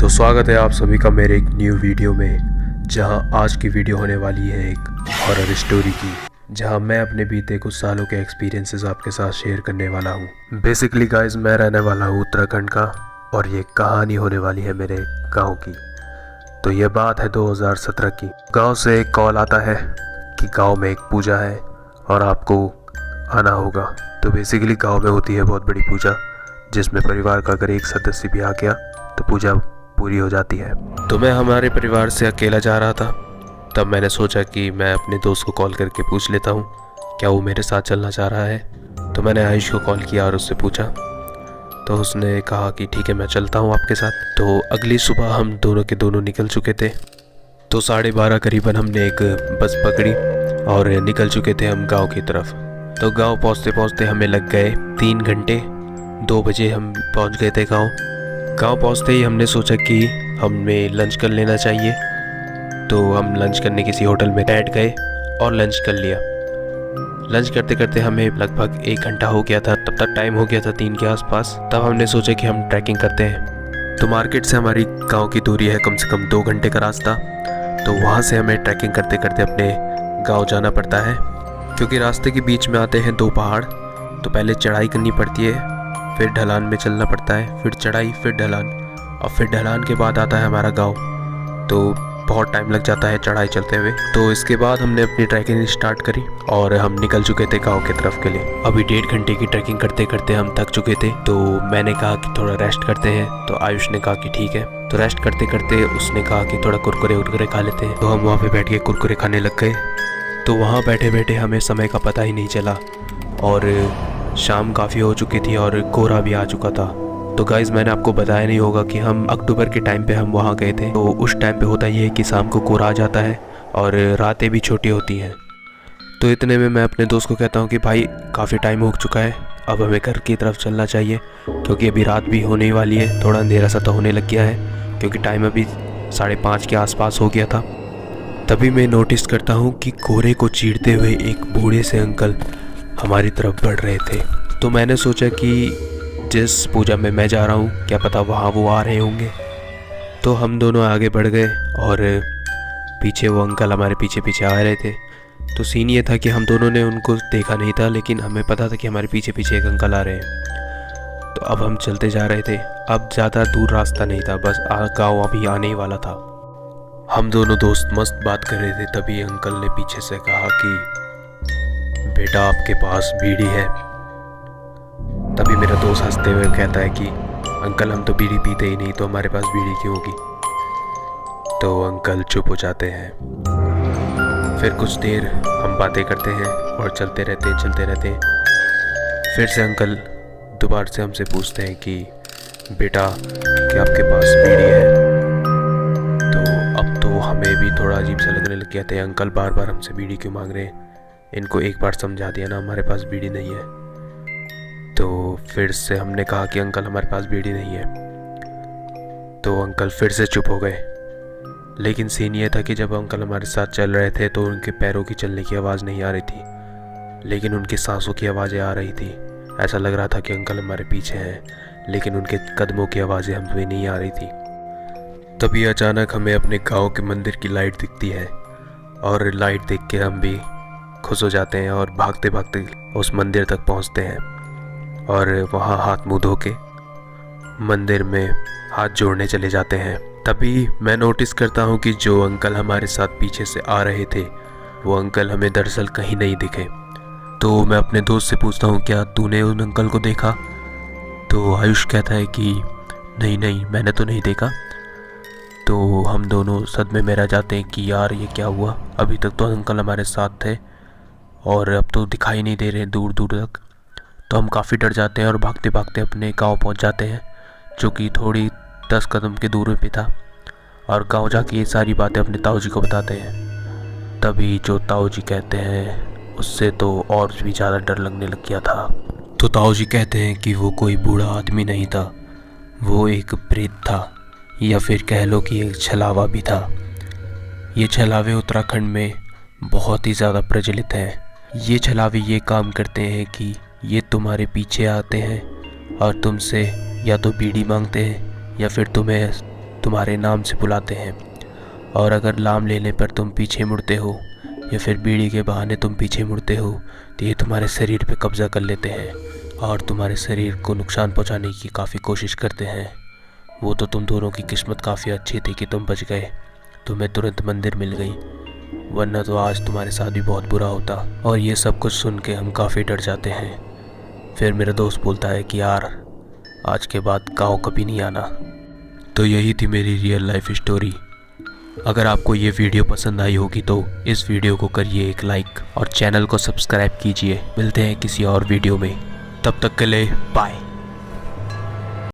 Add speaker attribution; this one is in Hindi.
Speaker 1: तो स्वागत है आप सभी का मेरे एक न्यू वीडियो में, जहां आज की वीडियो होने वाली है एक हॉरर स्टोरी की, जहां मैं अपने बीते कुछ सालों के एक्सपीरियंसेस आपके साथ शेयर करने वाला हूं। बेसिकली गाइस, मैं रहने वाला हूं उत्तराखंड का और ये कहानी होने वाली है मेरे गाँव की। तो ये बात है 2017 की। गाँव से एक कॉल आता है कि गाँव में एक पूजा है और आपको आना होगा। तो बेसिकली गाँव में होती है बहुत बड़ी पूजा, जिसमें परिवार का अगर एक सदस्य भी आ गया तो पूजा पूरी हो जाती है। तो मैं हमारे परिवार से अकेला जा रहा था। तब मैंने सोचा कि मैं अपने दोस्त को कॉल करके पूछ लेता हूँ क्या वो मेरे साथ चलना चाह रहा है। तो मैंने आयुष को कॉल किया और उससे पूछा, तो उसने कहा कि ठीक है मैं चलता हूँ आपके साथ। तो अगली सुबह हम दोनों के दोनों निकल चुके थे। तो 12:30 करीबन हमने एक बस पकड़ी और निकल चुके थे हम गाँव की तरफ। तो गाँव पहुँचते पहुँचते हमें लग गए 3 घंटे। 2 बजे हम पहुँच गए थे गाँव। गाँव पहुँचते ही हमने सोचा कि हमें लंच कर लेना चाहिए। तो हम लंच करने किसी होटल में बैठ गए और लंच कर लिया। लंच करते करते हमें लगभग 1 घंटा हो गया था। तब तक टाइम हो गया था 3 के आसपास। तब हमने सोचा कि हम ट्रैकिंग करते हैं। तो मार्केट से हमारी गाँव की दूरी है कम से कम 2 घंटे का रास्ता। तो वहाँ से हमें ट्रैकिंग करते करते अपने गाँव जाना पड़ता है, क्योंकि रास्ते के बीच में आते हैं 2 पहाड़। तो पहले चढ़ाई करनी पड़ती है, फिर ढलान में चलना पड़ता है, फिर चढ़ाई, फिर ढलान, और फिर ढलान के बाद आता है हमारा गांव। तो बहुत टाइम लग जाता है चढ़ाई चलते हुए। तो इसके बाद हमने अपनी ट्रैकिंग स्टार्ट करी और हम निकल चुके थे गांव की तरफ के लिए। अभी 1.5 घंटे की ट्रैकिंग करते करते हम थक चुके थे। तो मैंने कहा कि थोड़ा रेस्ट करते हैं। तो आयुष ने कहा कि ठीक है। तो रेस्ट करते करते उसने कहा कि थोड़ा कुरकुरे खा लेते हैं। तो हम वहाँ पे बैठ के कुरकुरे खाने लग गए। तो वहाँ बैठे बैठे हमें समय का पता ही नहीं चला और शाम काफ़ी हो चुकी थी और कोहरा भी आ चुका था। तो गाइज़, मैंने आपको बताया नहीं होगा कि हम अक्टूबर के टाइम पे हम वहाँ गए थे। तो उस टाइम पे होता ये है कि शाम को कोहरा आ जाता है और रातें भी छोटी होती हैं। तो इतने में मैं अपने दोस्त को कहता हूँ कि भाई काफ़ी टाइम हो चुका है, अब हमें घर की तरफ चलना चाहिए, क्योंकि अभी रात भी होने वाली है। थोड़ा अंधेरा सा तो होने लग गया है, क्योंकि टाइम अभी 5:30 के आसपास हो गया था। तभी मैं नोटिस करता हूँ कि कोहरे को चीरते हुए एक बूढ़े से अंकल हमारी तरफ बढ़ रहे थे। तो मैंने सोचा कि जिस पूजा में मैं जा रहा हूँ, क्या पता वहाँ वो आ रहे होंगे। तो हम दोनों आगे बढ़ गए और पीछे वो अंकल हमारे पीछे पीछे आ रहे थे। तो सीन ये था कि हम दोनों ने उनको देखा नहीं था, लेकिन हमें पता था कि हमारे पीछे पीछे एक अंकल आ रहे हैं। तो अब हम चलते जा रहे थे। अब ज़्यादा दूर रास्ता नहीं था, बस गाँव अभी आने ही वाला था। हम दोनों दोस्त मस्त बात कर रहे थे। तभी अंकल ने पीछे से कहा कि बेटा, आपके पास बीड़ी है? तभी मेरा दोस्त हंसते हुए कहता है कि अंकल, हम तो बीड़ी पीते ही नहीं, तो हमारे पास बीड़ी क्यों होगी। तो अंकल चुप हो जाते हैं। फिर कुछ देर हम बातें करते हैं और चलते रहते हैं। फिर से अंकल दोबारा से हमसे पूछते हैं कि बेटा, क्या आपके पास बीड़ी है? तो अब तो हमें भी थोड़ा अजीब सा लगने लग गया था। अंकल बार बार हमसे बीड़ी क्यों मांग रहे हैं? इनको एक बार समझा दिया ना, हमारे पास बीड़ी नहीं है। तो फिर से हमने कहा कि अंकल, हमारे पास बीड़ी नहीं है। तो अंकल फिर से चुप हो गए। लेकिन सीन ये था कि जब अंकल हमारे साथ चल रहे थे तो उनके पैरों की चलने की आवाज़ नहीं आ रही थी, लेकिन उनकी सांसों की आवाज़ें आ रही थी। ऐसा लग रहा था कि अंकल हमारे पीछे हैं, लेकिन उनके कदमों की आवाज़ें हमें नहीं आ रही थी। तभी अचानक हमें अपने गाँव के मंदिर की लाइट दिखती है और लाइट देख के हम भी खुश हो जाते हैं और भागते भागते उस मंदिर तक पहुंचते हैं और वहां हाथ मुंह धो के मंदिर में हाथ जोड़ने चले जाते हैं। तभी मैं नोटिस करता हूं कि जो अंकल हमारे साथ पीछे से आ रहे थे, वो अंकल हमें दरअसल कहीं नहीं दिखे। तो मैं अपने दोस्त से पूछता हूं, क्या तूने उन अंकल को देखा? तो आयुष कहता है कि नहीं, मैंने तो नहीं देखा। तो हम दोनों सदमे में रह जाते हैं कि यार ये क्या हुआ, अभी तक तो अंकल हमारे साथ थे और अब तो दिखाई नहीं दे रहे दूर दूर तक। तो हम काफ़ी डर जाते हैं और भागते भागते अपने गांव पहुंच जाते हैं, जो कि थोड़ी 10 कदम के दूर पे था। और गांव जाके ये सारी बातें अपने ताऊ जी को बताते हैं। तभी जो ताऊ जी कहते हैं, उससे तो और भी ज़्यादा डर लगने लग गया था। तो ताऊ जी कहते हैं कि वो कोई बूढ़ा आदमी नहीं था, वो एक प्रेत था, या फिर कह लो कि एक छलावा भी था। ये छलावे उत्तराखंड में बहुत ही ज़्यादा प्रचलित हैं। ये छलावे ये काम करते हैं कि ये तुम्हारे पीछे आते हैं और तुमसे या तो बीड़ी मांगते हैं या फिर तुम्हें तुम्हारे नाम से बुलाते हैं, और अगर नाम लेने पर तुम पीछे मुड़ते हो या फिर बीड़ी के बहाने तुम पीछे मुड़ते हो तो ये तुम्हारे शरीर पे कब्ज़ा कर लेते हैं और तुम्हारे शरीर को नुकसान पहुंचाने की काफ़ी कोशिश करते हैं। वो तो तुम दोनों की किस्मत काफ़ी अच्छी थी कि तुम बच गए, तुम्हें तुरंत मंदिर मिल गई, वरना तो आज तुम्हारे साथ भी बहुत बुरा होता। और ये सब कुछ सुन के हम काफ़ी डर जाते हैं। फिर मेरा दोस्त बोलता है कि यार आज के बाद गाँव कभी नहीं आना। तो यही थी मेरी रियल लाइफ स्टोरी। अगर आपको ये वीडियो पसंद आई होगी तो इस वीडियो को करिए एक लाइक और चैनल को सब्सक्राइब कीजिए। मिलते हैं किसी और वीडियो में, तब तक के लिए बाय।